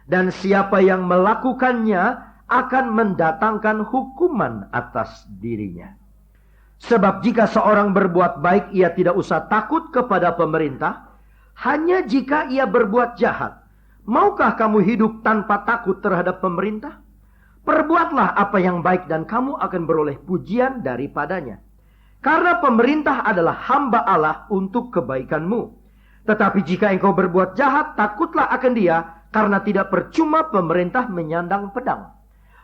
Dan siapa yang melakukannya akan mendatangkan hukuman atas dirinya. Sebab jika seorang berbuat baik, ia tidak usah takut kepada pemerintah. Hanya jika ia berbuat jahat. Maukah kamu hidup tanpa takut terhadap pemerintah? Perbuatlah apa yang baik dan kamu akan beroleh pujian daripadanya. Karena pemerintah adalah hamba Allah untuk kebaikanmu. Tetapi jika engkau berbuat jahat, takutlah akan dia, karena tidak percuma pemerintah menyandang pedang.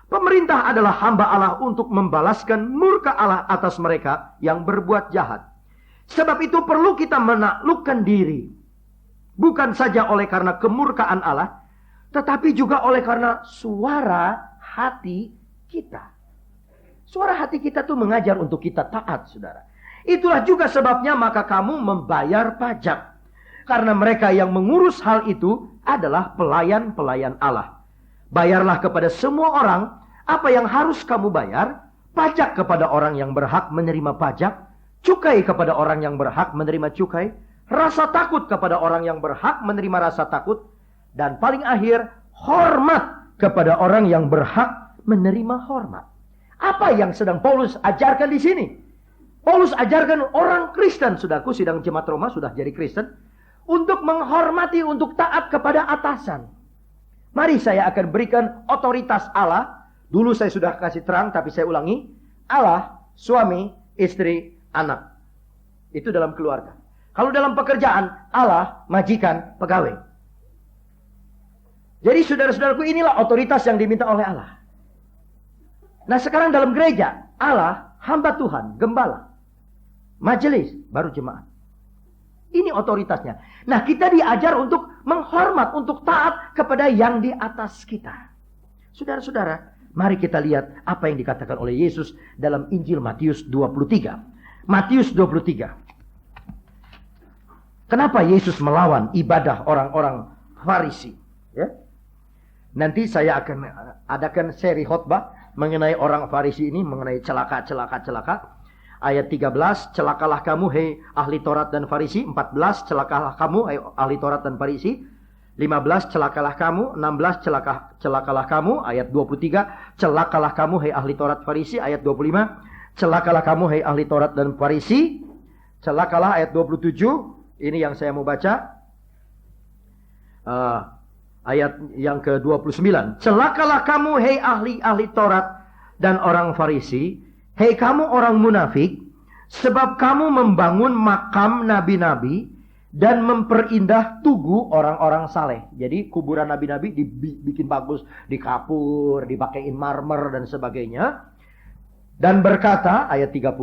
Pemerintah adalah hamba Allah untuk membalaskan murka Allah atas mereka yang berbuat jahat. Sebab itu perlu kita menaklukkan diri. Bukan saja oleh karena kemurkaan Allah, tetapi juga oleh karena suara hati kita. Suara hati kita tuh mengajar untuk kita taat, saudara. Itulah juga sebabnya maka kamu membayar pajak. Karena mereka yang mengurus hal itu adalah pelayan-pelayan Allah. Bayarlah kepada semua orang apa yang harus kamu bayar. Pajak kepada orang yang berhak menerima pajak. Cukai kepada orang yang berhak menerima cukai. Rasa takut kepada orang yang berhak menerima rasa takut. Dan paling akhir, hormat kepada orang yang berhak menerima hormat. Apa yang sedang Paulus ajarkan di sini? Paulus ajarkan orang Kristen, saudaraku, sidang jemaat Roma sudah jadi Kristen, untuk menghormati, untuk taat kepada atasan. Mari saya akan berikan otoritas Allah. Dulu saya sudah kasih terang, tapi saya ulangi. Allah, suami, istri, anak. Itu dalam keluarga. Kalau dalam pekerjaan, Allah, majikan, pegawai. Jadi saudara-saudaraku, inilah otoritas yang diminta oleh Allah. Nah sekarang dalam gereja, Allah, hamba Tuhan, gembala, majelis, baru jemaat. Ini otoritasnya. Nah kita diajar untuk menghormat, untuk taat kepada yang di atas kita. Saudara-saudara, mari kita lihat apa yang dikatakan oleh Yesus dalam Injil Matius 23. Matius 23. Kenapa Yesus melawan ibadah orang-orang Farisi? Ya? Nanti saya akan adakan seri khotbah mengenai orang Farisi ini, mengenai celaka. Ayat 13, celakalah kamu hei ahli Taurat dan Farisi. 14, celakalah kamu hei ahli Taurat dan Farisi. 15, celakalah kamu. 16, celakalah kamu. Ayat 23, celakalah kamu hei ahli Taurat Farisi. Ayat 25, celakalah kamu hei ahli Taurat dan Farisi. Celakalah ayat 27. Ini yang saya mau baca. Ayat yang ke-29. Celakalah kamu hei ahli Taurat dan orang Farisi. Hei kamu orang munafik, sebab kamu membangun makam nabi-nabi dan memperindah tugu orang-orang saleh. Jadi kuburan nabi-nabi dibikin bagus, dikapur, dipakein marmer dan sebagainya. Dan berkata, ayat 30,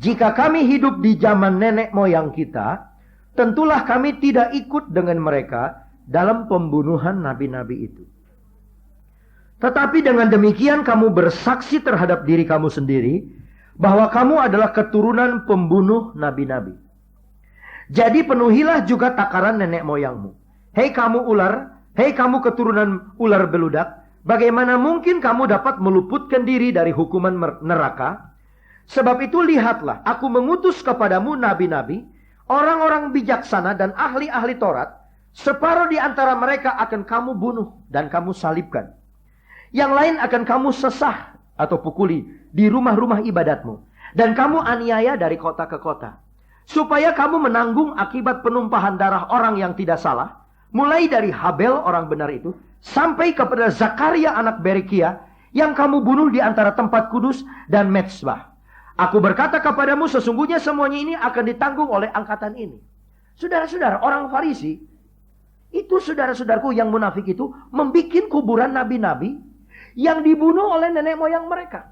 jika kami hidup di zaman nenek moyang kita, tentulah kami tidak ikut dengan mereka dalam pembunuhan nabi-nabi itu. Tetapi dengan demikian kamu bersaksi terhadap diri kamu sendiri bahwa kamu adalah keturunan pembunuh nabi-nabi. Jadi penuhilah juga takaran nenek moyangmu. Hei kamu ular, hei kamu keturunan ular beludak, bagaimana mungkin kamu dapat meluputkan diri dari hukuman neraka? Sebab itu lihatlah, aku mengutus kepadamu nabi-nabi, orang-orang bijaksana dan ahli-ahli Taurat. Separuh di antara mereka akan kamu bunuh dan kamu salibkan. Yang lain akan kamu sesah atau pukuli di rumah-rumah ibadatmu. Dan kamu aniaya dari kota ke kota. Supaya kamu menanggung akibat penumpahan darah orang yang tidak salah. Mulai dari Habel orang benar itu. Sampai kepada Zakaria anak Berekia. Yang kamu bunuh di antara tempat kudus dan mezbah. Aku berkata kepadamu sesungguhnya semuanya ini akan ditanggung oleh angkatan ini. Saudara-saudara, orang Farisi. Itu saudara-saudaraku yang munafik itu. Membikin kuburan nabi-nabi yang dibunuh oleh nenek moyang mereka.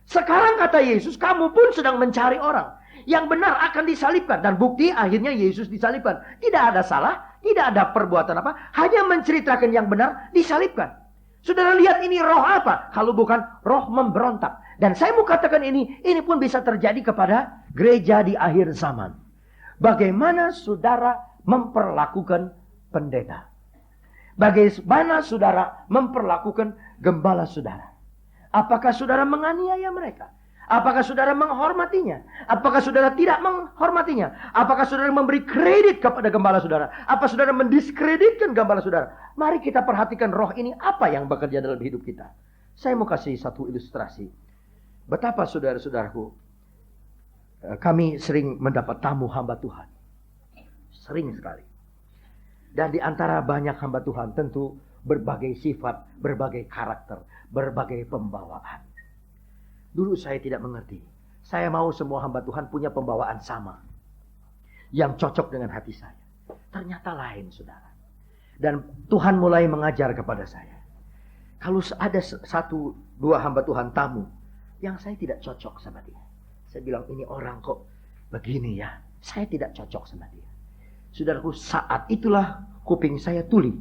Sekarang kata Yesus, kamu pun sedang mencari orang yang benar akan disalibkan. Dan bukti akhirnya Yesus disalibkan. Tidak ada salah, tidak ada perbuatan apa. Hanya menceritakan yang benar, disalibkan. Saudara lihat ini roh apa? Kalau bukan roh memberontak. Dan saya mau katakan ini pun bisa terjadi kepada gereja di akhir zaman. Bagaimana saudara memperlakukan pendeta? Bagaimana saudara memperlakukan gembala saudara? Apakah saudara menganiaya mereka? Apakah saudara menghormatinya? Apakah saudara tidak menghormatinya? Apakah saudara memberi kredit kepada gembala saudara? Apa saudara mendiskreditkan gembala saudara? Mari kita perhatikan roh ini apa yang bekerja dalam hidup kita. Saya mau kasih satu ilustrasi. Betapa saudara-saudaraku, kami sering mendapat tamu hamba Tuhan. Sering sekali. Dan di antara banyak hamba Tuhan tentu berbagai sifat, berbagai karakter, berbagai pembawaan. Dulu saya tidak mengerti. Saya mau semua hamba Tuhan punya pembawaan sama. Yang cocok dengan hati saya. Ternyata lain, saudara. Dan Tuhan mulai mengajar kepada saya. Kalau ada satu, dua hamba Tuhan tamu, yang saya tidak cocok sama dia. Saya bilang, ini orang kok begini ya. Saya tidak cocok sama dia. Saudaraku, saat itulah kuping saya tuli.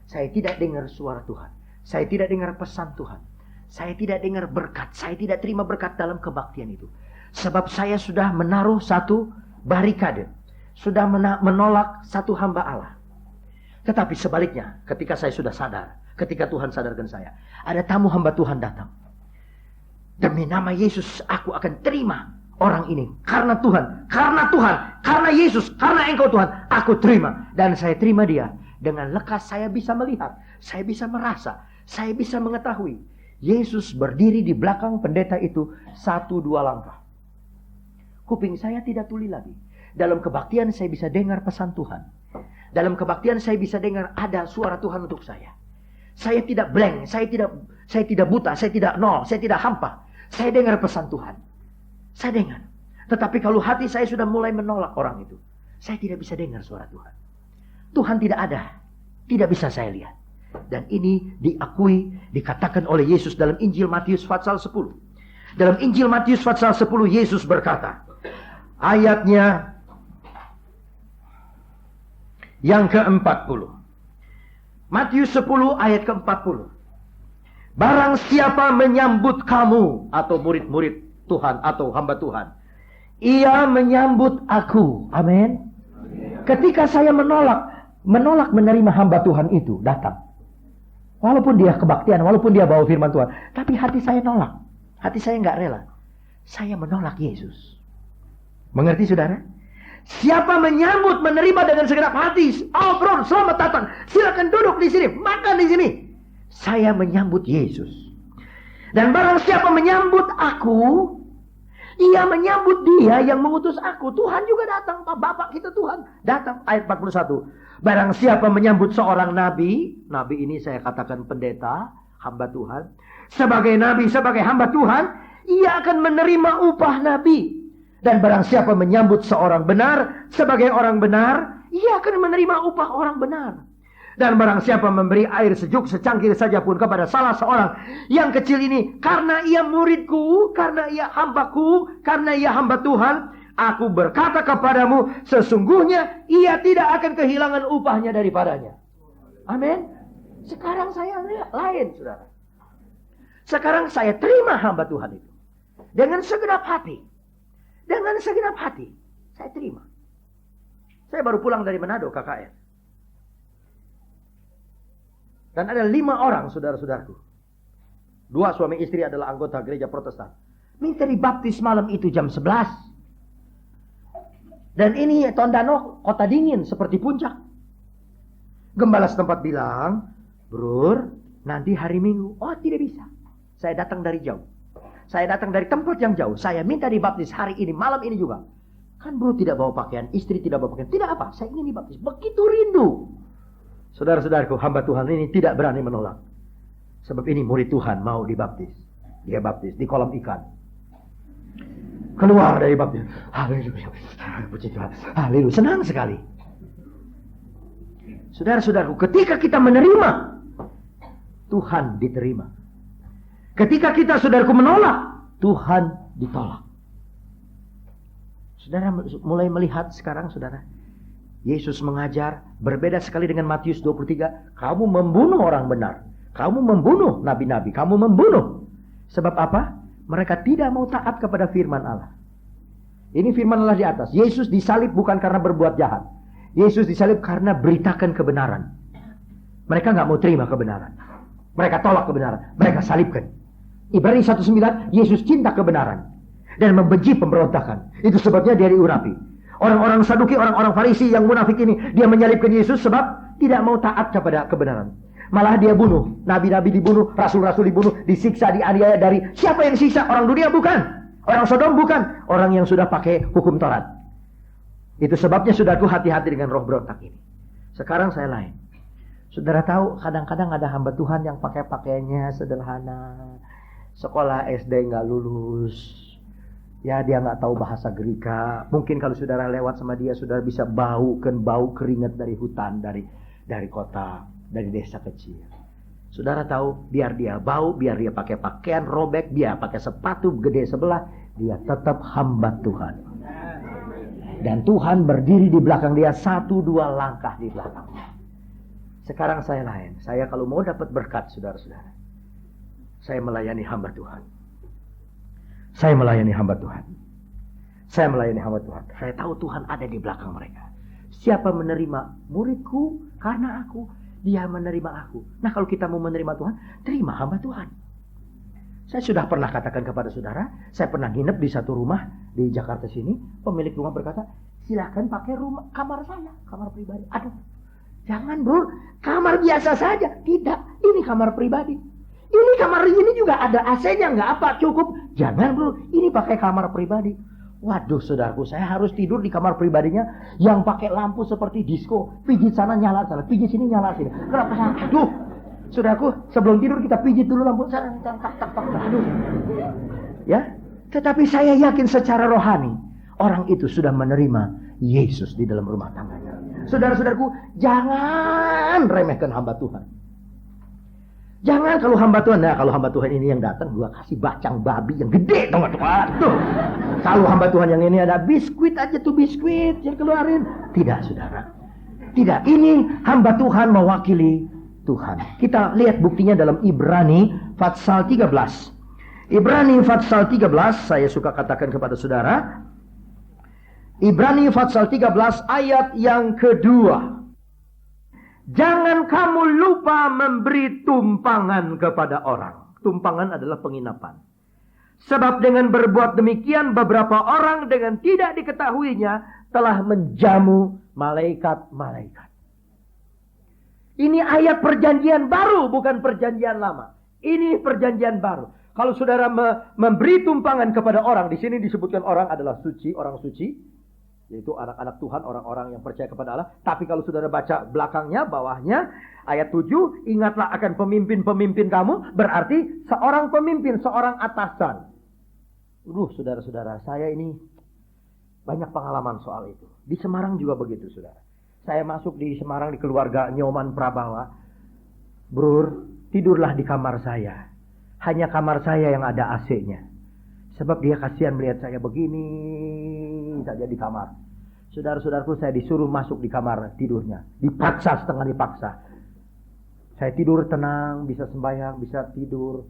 Saya tidak dengar suara Tuhan. Saya tidak dengar pesan Tuhan. Saya tidak dengar berkat. Saya tidak terima berkat dalam kebaktian itu. Sebab saya sudah menaruh satu barikade. Sudah menolak satu hamba Allah. Tetapi sebaliknya, ketika saya sudah sadar. Ketika Tuhan sadarkan saya. Ada tamu hamba Tuhan datang. Demi nama Yesus, aku akan terima orang ini. Karena Tuhan. Karena Yesus. Karena Engkau Tuhan. Aku terima. Dan saya terima dia. Dengan lekas saya bisa melihat. Saya bisa merasa. Saya bisa mengetahui. Yesus berdiri di belakang pendeta itu 1-2 langkah. Kuping saya tidak tuli lagi. Dalam kebaktian saya bisa dengar pesan Tuhan. Dalam kebaktian saya bisa dengar ada suara Tuhan untuk saya. Saya tidak blank, saya tidak buta, saya tidak nol, saya tidak hampa. Saya dengar pesan Tuhan. Saya dengar. Tetapi kalau hati saya sudah mulai menolak orang itu, saya tidak bisa dengar suara Tuhan. Tuhan tidak ada. Tidak bisa saya lihat. Dan ini diakui, dikatakan oleh Yesus dalam Injil Matius pasal 10. Dalam Injil Matius pasal 10 Yesus berkata, ayatnya yang ke-40. Matius 10 ayat ke-40. Barang siapa menyambut kamu atau murid-murid Tuhan atau hamba Tuhan, ia menyambut aku. Amin. Ketika saya menolak menerima hamba Tuhan itu datang. Walaupun dia kebaktian, walaupun dia bawa firman Tuhan. Tapi hati saya nolak. Hati saya nggak rela. Saya menolak Yesus. Mengerti saudara? Siapa menyambut, menerima dengan segenap hati. Oh bro, selamat datang. Silakan duduk di sini, makan di sini. Saya menyambut Yesus. Dan barang siapa menyambut aku, ia menyambut dia yang mengutus aku. Tuhan juga datang, Bapak kita Tuhan. Datang, ayat 41. Barang siapa menyambut seorang nabi, nabi ini saya katakan pendeta, hamba Tuhan. Sebagai nabi, sebagai hamba Tuhan, ia akan menerima upah nabi. Dan barang siapa menyambut seorang benar, sebagai orang benar, ia akan menerima upah orang benar. Dan barang siapa memberi air sejuk secangkir saja pun kepada salah seorang yang kecil ini, karena ia muridku, karena ia hambaku, karena ia hamba Tuhan, aku berkata kepadamu, sesungguhnya ia tidak akan kehilangan upahnya daripadanya. Amin. Sekarang saya lain, saudara. Sekarang saya terima hamba Tuhan itu. Dengan segenap hati. Dengan segenap hati. Saya terima. Saya baru pulang dari Manado, KKN. Dan ada 5 orang saudara-saudaraku. 2 suami istri adalah anggota gereja Protestan. Minta dibaptis malam itu jam 11. Dan ini Tondano, kota dingin seperti puncak. Gembala setempat bilang, Brur, nanti hari Minggu. Oh tidak bisa. Saya datang dari jauh. Saya datang dari tempat yang jauh. Saya minta dibaptis hari ini, malam ini juga. Kan bro tidak bawa pakaian, istri tidak bawa pakaian. Tidak apa, saya ingin dibaptis. Begitu rindu. Saudara-saudaraku, hamba Tuhan ini tidak berani menolak. Sebab ini murid Tuhan mau dibaptis. Dia baptis di kolam ikan. Keluar dari baptis. Haleluya. Puji Tuhan. Haleluya. Senang sekali. Saudara-saudaraku, ketika kita menerima, Tuhan diterima. Ketika kita, saudaraku, menolak, Tuhan ditolak. Saudara mulai melihat sekarang, saudara. Yesus mengajar, berbeda sekali dengan Matius 23. Kamu membunuh orang benar. Kamu membunuh nabi-nabi. Kamu membunuh. Sebab apa? Mereka tidak mau taat kepada firman Allah. Ini firman Allah di atas. Yesus disalib bukan karena berbuat jahat. Yesus disalib karena beritakan kebenaran. Mereka nggak mau terima kebenaran. Mereka tolak kebenaran. Mereka salibkan. Ibrani 1:9, Yesus cinta kebenaran. dan membenci pemberontakan. Itu sebabnya dia diurapi. Orang-orang Saduki, orang-orang Farisi yang munafik ini, dia menyalibkan Yesus sebab tidak mau taat kepada kebenaran. Malah dia bunuh, nabi-nabi dibunuh, rasul-rasul dibunuh, disiksa, dianiaya. Dari siapa yang disiksa? Orang dunia bukan, orang Sodom bukan, orang yang sudah pakai hukum Taurat. Itu sebabnya saudaraku, hati-hati dengan roh berontak ini. Sekarang saya lain. Saudara tahu, kadang-kadang ada hamba Tuhan yang pakai pakaiannya sederhana, sekolah SD nggak lulus. Ya, dia nggak tahu bahasa Gerika. Mungkin kalau saudara lewat sama dia, saudara bisa bau keringat dari hutan, dari kota, dari desa kecil. Saudara tahu, biar dia bau, biar dia pakai pakaian robek, dia pakai sepatu gede sebelah, dia tetap hamba Tuhan. Dan Tuhan berdiri di belakang dia, 1-2 langkah di belakangnya. Sekarang saya lain. Saya kalau mau dapat berkat, saudara-saudara, saya melayani hamba Tuhan. Saya melayani hamba Tuhan. Saya melayani hamba Tuhan. Saya tahu Tuhan ada di belakang mereka. Siapa menerima muridku karena aku, dia menerima aku. Nah, kalau kita mau menerima Tuhan, terima hamba Tuhan. Saya sudah pernah katakan kepada saudara, saya pernah nginep di satu rumah di Jakarta sini. Pemilik rumah berkata, silakan pakai kamar saya, kamar pribadi. Aduh, jangan bro, kamar biasa saja. Tidak, ini kamar pribadi. Ini kamar ini juga ada AC-nya, nggak apa, cukup. Jangan bro, ini pakai kamar pribadi. Waduh saudaraku, saya harus tidur di kamar pribadinya yang pakai lampu seperti disco. Pijit sana nyala sana, pijit sini nyala sini. Kenapa sana? Aduh, saudaraku, sebelum tidur kita pijit dulu lampu sana. Aduh. Ya, tetapi saya yakin secara rohani orang itu sudah menerima Yesus di dalam rumah tangganya. Saudara-saudaraku, jangan remehkan hamba Tuhan. Jangan kalau hamba Tuhan, nah kalau hamba Tuhan ini yang datang, gua kasih bacang babi yang gede, tau gak tuh. Kalau hamba Tuhan yang ini ada biskuit aja tuh, biskuit yang keluarin. Tidak saudara, tidak. Ini hamba Tuhan mewakili Tuhan. Kita lihat buktinya dalam Ibrani Fatsal 13. Ibrani Fatsal 13, saya suka katakan kepada saudara. Ibrani Fatsal 13 ayat yang kedua. Jangan kamu lupa memberi tumpangan kepada orang. Tumpangan adalah penginapan. Sebab dengan berbuat demikian, beberapa orang dengan tidak diketahuinya telah menjamu malaikat-malaikat. Ini ayat perjanjian baru, bukan perjanjian lama. Ini perjanjian baru. Kalau saudara memberi tumpangan kepada orang, di sini disebutkan orang adalah suci, orang suci. Yaitu anak-anak Tuhan, orang-orang yang percaya kepada Allah. Tapi kalau saudara baca belakangnya, bawahnya, ayat 7, ingatlah akan pemimpin-pemimpin kamu, berarti seorang pemimpin, seorang atasan. Saudara-saudara, saya ini banyak pengalaman soal itu. Di Semarang juga begitu, saudara. Saya masuk di Semarang di keluarga Nyoman Prabawa. Bro, tidurlah di kamar saya. Hanya kamar saya yang ada AC-nya. Sebab dia kasihan melihat saya begini saja di kamar. Saudara-saudaraku, saya disuruh masuk di kamar tidurnya. Dipaksa, setengah dipaksa. Saya tidur tenang, bisa sembahyang, bisa tidur.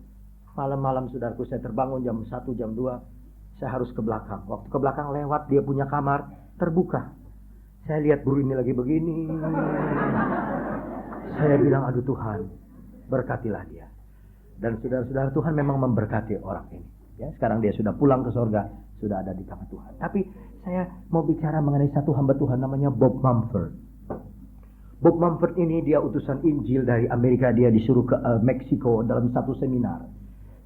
Malam-malam saudaraku, saya terbangun jam 1, jam 2. Saya harus ke belakang. Waktu ke belakang lewat, dia punya kamar, terbuka. Saya lihat guru ini lagi begini. Saya bilang, aduh Tuhan, berkatilah dia. Dan saudara-saudara, Tuhan memang memberkati orang ini. Ya, sekarang dia sudah pulang ke surga, sudah ada di tangan Tuhan. Tapi saya mau bicara mengenai satu hamba Tuhan namanya Bob Mumford. Bob Mumford ini dia utusan Injil dari Amerika, dia disuruh ke Meksiko dalam satu seminar.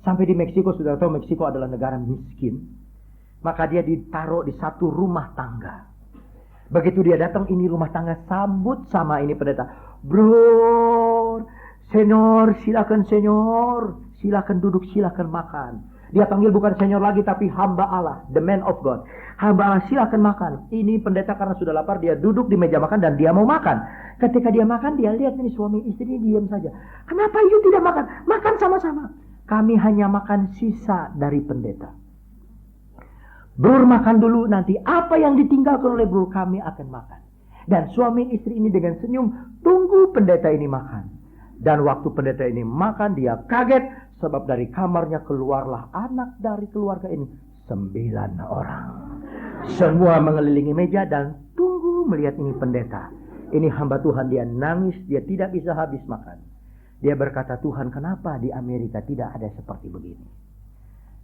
Sampai di Meksiko, sudah tahu Meksiko adalah negara miskin. Maka dia ditaruh di satu rumah tangga. Begitu dia datang, ini rumah tangga sambut sama ini pendeta. Bro, senor, silakan senor, silakan duduk, silakan makan. Dia panggil bukan senior lagi, tapi hamba Allah, the man of God. Hamba Allah, silakan makan. Ini pendeta karena sudah lapar, dia duduk di meja makan dan dia mau makan. Ketika dia makan, dia lihat ini suami istri diam saja. Kenapa you tidak makan? Makan sama-sama. Kami hanya makan sisa dari pendeta. Brur makan dulu, nanti apa yang ditinggalkan oleh brur kami akan makan. Dan suami istri ini dengan senyum tunggu pendeta ini makan. Dan waktu pendeta ini makan, dia kaget. Sebab dari kamarnya keluarlah anak dari keluarga ini. 9 orang. Semua mengelilingi meja dan tunggu melihat ini pendeta. Ini hamba Tuhan, dia nangis, dia tidak bisa habis makan. Dia berkata, Tuhan kenapa di Amerika tidak ada seperti begini?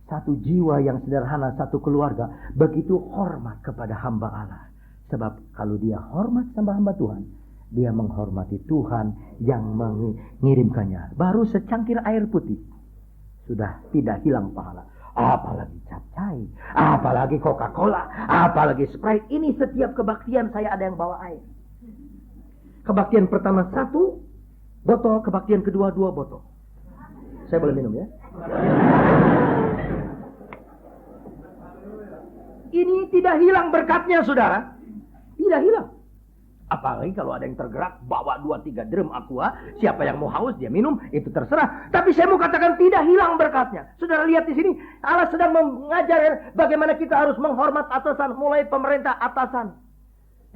satu jiwa yang sederhana, satu keluarga, begitu hormat kepada hamba Allah. Sebab kalau dia hormat sama hamba Tuhan, dia menghormati Tuhan yang mengirimkannya. Baru secangkir air putih, sudah tidak hilang pahala. Apalagi capcay, apalagi Coca-Cola, apalagi Sprite. Ini setiap kebaktian saya ada yang bawa air. Kebaktian pertama 1 botol, kebaktian kedua 2 botol. Saya boleh minum ya? Ini tidak hilang berkatnya, saudara. Tidak hilang. Apalagi kalau ada yang tergerak, bawa 2-3 drum aqua. Siapa yang mau haus, dia minum. Itu terserah. Tapi saya mau katakan tidak hilang berkatnya. Saudara lihat di sini. Allah sedang mengajar bagaimana kita harus menghormat atasan. Mulai pemerintah atasan.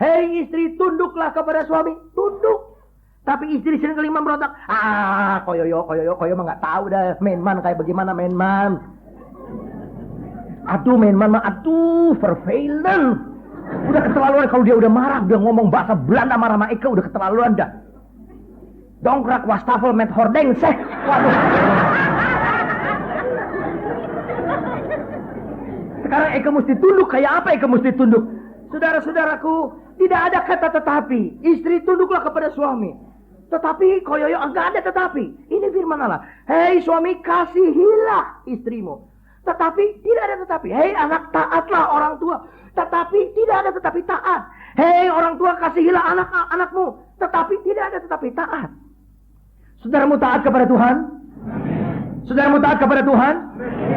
Hei istri, tunduklah kepada suami. Tunduk. Tapi istri sering kali memberontak. Koyoyo mah gak tahu dah. Menman kayak bagaimana menman. Aduh menman mah, aduh verveilen. Udah keterlaluan kalau dia udah marah, udah ngomong bahasa Belanda marah sama Eka, udah keterlaluan dah. Dongkrak wastafel met hordeng seh. Waduh. Sekarang Eka mesti tunduk, kayak apa Eka mesti tunduk? Saudara-saudaraku, tidak ada kata tetapi. Istri tunduklah kepada suami. Tetapi koyoyo enggak ada tetapi. Ini firman Allah. Hei suami, kasihilah istrimu. Tetapi tidak ada tetapi. Hei anak, taatlah orang tua. Tetapi tidak ada tetapi taat. Hei orang tua, kasihilah anak-anakmu. Tetapi tidak ada tetapi taat. Saudaramu taat kepada Tuhan? Saudaramu taat kepada Tuhan?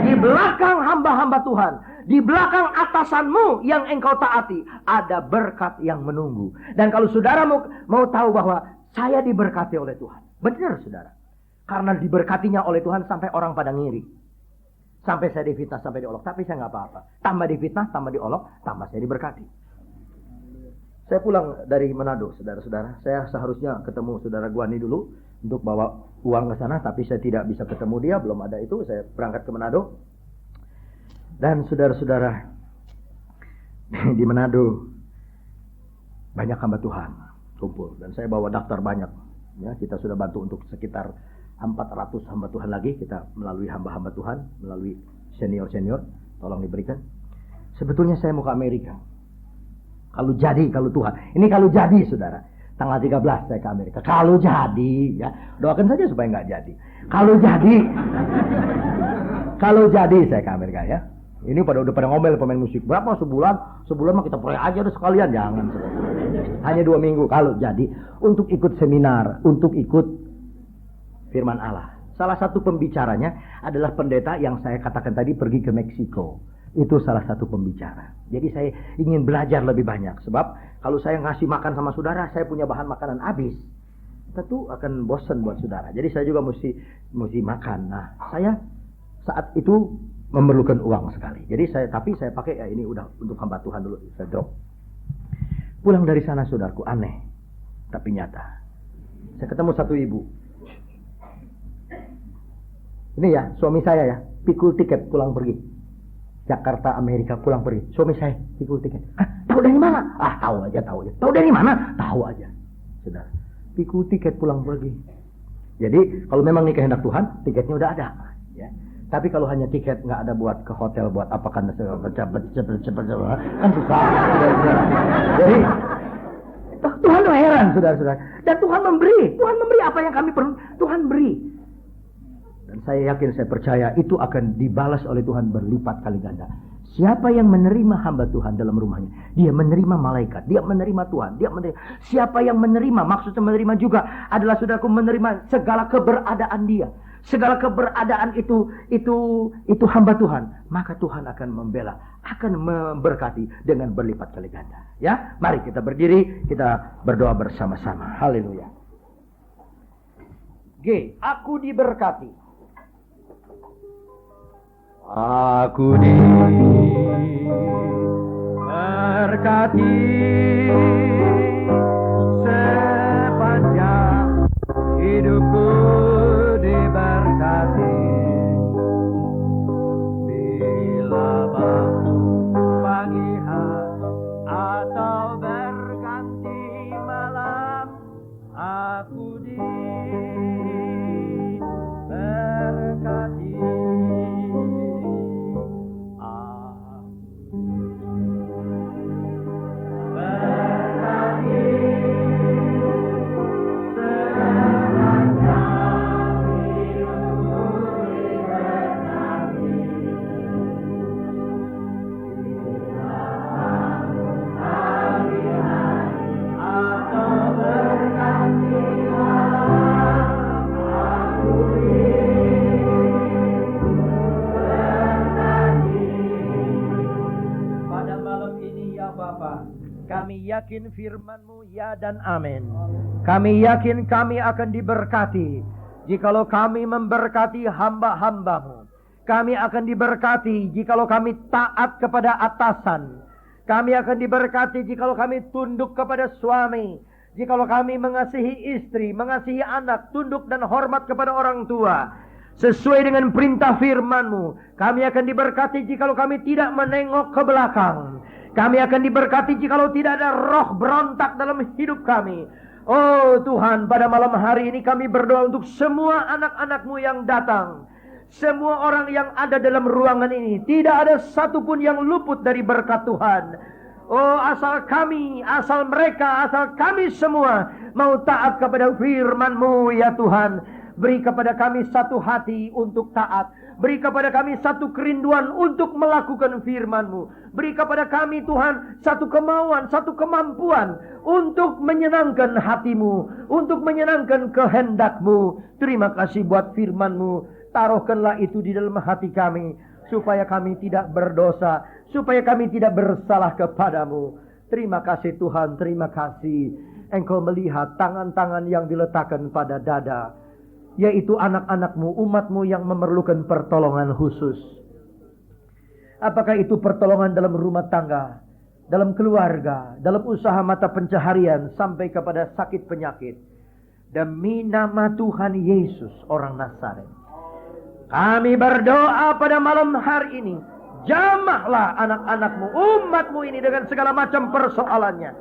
Di belakang hamba-hamba Tuhan, di belakang atasanmu yang engkau taati, ada berkat yang menunggu. Dan kalau saudara mau tahu bahwa saya diberkati oleh Tuhan, benar saudara. Karena diberkatinya oleh Tuhan sampai orang pada ngiri. Sampai saya difitnah, sampai diolok. Tapi saya nggak apa-apa. Tambah difitnah, tambah diolok, tambah saya diberkati. Saya pulang dari Manado, saudara-saudara. Saya seharusnya ketemu saudara Guani dulu untuk bawa uang ke sana, tapi saya tidak bisa ketemu dia, belum ada itu. Saya berangkat ke Manado. Dan saudara-saudara, di Manado banyak hamba Tuhan kumpul. Dan saya bawa daftar banyak. Ya, kita sudah bantu untuk sekitar 400 hamba Tuhan lagi. Kita melalui hamba-hamba Tuhan, melalui senior-senior, tolong diberikan. Sebetulnya saya mau ke Amerika. Kalau Tuhan. Ini kalau jadi, saudara. Tanggal 13 saya ke Amerika. Kalau jadi, ya. Doakan saja supaya nggak jadi. Kalau jadi saya ke Amerika, ya. Ini udah pada ngomel pemain musik. Berapa sebulan? Sebulan mah kita proyek aja udah sekalian. Jangan, saudara. Hanya 2 minggu. Kalau jadi, untuk ikut seminar, untuk ikut firman Allah. Salah satu pembicaranya adalah pendeta yang saya katakan tadi pergi ke Meksiko. Itu salah satu pembicara. Jadi saya ingin belajar lebih banyak. Sebab kalau saya ngasih makan sama saudara, saya punya bahan makanan habis. Tentu akan bosan buat saudara. Jadi saya juga mesti makan. Nah, saya saat itu memerlukan uang sekali. Jadi tapi saya pakai ya ini udah untuk hamba Tuhan dulu. Saya drop. Pulang dari sana saudaraku, aneh. Tapi nyata. Saya ketemu satu ibu. Ini ya, suami saya ya, pikul tiket pulang pergi. Jakarta, Amerika pulang pergi. Suami saya pikul tiket. Tahu dari mana? Tahu aja. Tahu dari mana? Tahu aja. Saudara, pikul tiket pulang pergi. Jadi, kalau memang ini kehendak Tuhan, tiketnya udah ada. Ya. Tapi kalau hanya tiket nggak ada buat ke hotel, buat apa kan susah. Jadi, Tuhan tuh heran, saudara-saudara. Dan Tuhan memberi apa yang kami perlu. Tuhan beri. Dan saya yakin, saya percaya itu akan dibalas oleh Tuhan berlipat kali ganda. Siapa yang menerima hamba Tuhan dalam rumahnya, dia menerima malaikat, dia menerima Tuhan, dia menerima. Siapa yang menerima, maksudnya menerima juga adalah saudaraku menerima segala keberadaan dia. Segala keberadaan itu hamba Tuhan. Maka Tuhan akan membela, akan memberkati dengan berlipat kali ganda. Ya, mari kita berdiri, kita berdoa bersama-sama. Haleluya. G, aku diberkati. Aku diberkati sepanjang hidupku, diberkati bila bangun pagi hari atau berganti malam. Aku diberkati. Bapa, kami yakin firman-Mu ya dan amin. Kami yakin kami akan diberkati jikalau kami memberkati hamba-hamba-Mu. Kami akan diberkati jikalau kami taat kepada atasan. Kami akan diberkati jikalau kami tunduk kepada suami. Jikalau kami mengasihi istri, mengasihi anak, tunduk dan hormat kepada orang tua. Sesuai dengan perintah firman-Mu. Kami akan diberkati jikalau kami tidak menengok ke belakang. Kami akan diberkati jikalau tidak ada roh berontak dalam hidup kami. Oh Tuhan, pada malam hari ini kami berdoa untuk semua anak-anak-Mu yang datang. Semua orang yang ada dalam ruangan ini. Tidak ada satupun yang luput dari berkat Tuhan. Oh, asal kami, asal mereka, asal kami semua mau taat kepada firman-Mu ya Tuhan. Beri kepada kami satu hati untuk taat. Beri kepada kami satu kerinduan untuk melakukan firman-Mu. Beri kepada kami Tuhan satu kemauan, satu kemampuan untuk menyenangkan hati-Mu, untuk menyenangkan kehendak-Mu. Terima kasih buat firman-Mu. Taruhkanlah itu di dalam hati kami, supaya kami tidak berdosa, supaya kami tidak bersalah kepadamu. Terima kasih Tuhan, terima kasih. Engkau melihat tangan-tangan yang diletakkan pada dada, yaitu anak-anak-Mu, umat-Mu yang memerlukan pertolongan khusus. Apakah itu pertolongan dalam rumah tangga, dalam keluarga, dalam usaha mata pencaharian, sampai kepada sakit penyakit. Demi nama Tuhan Yesus orang Nazaret, kami berdoa pada malam hari ini. Jamahlah anak-anak-Mu, umat-Mu ini dengan segala macam persoalannya.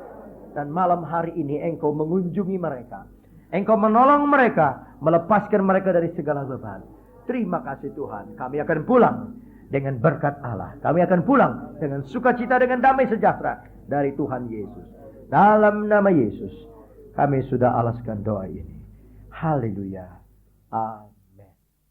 Dan malam hari ini Engkau mengunjungi mereka. Engkau menolong mereka, melepaskan mereka dari segala beban. Terima kasih Tuhan. Kami akan pulang dengan berkat Allah. Kami akan pulang dengan sukacita, dengan damai sejahtera dari Tuhan Yesus. Dalam nama Yesus, kami sudah alaskan doa ini. Haleluya. Amin.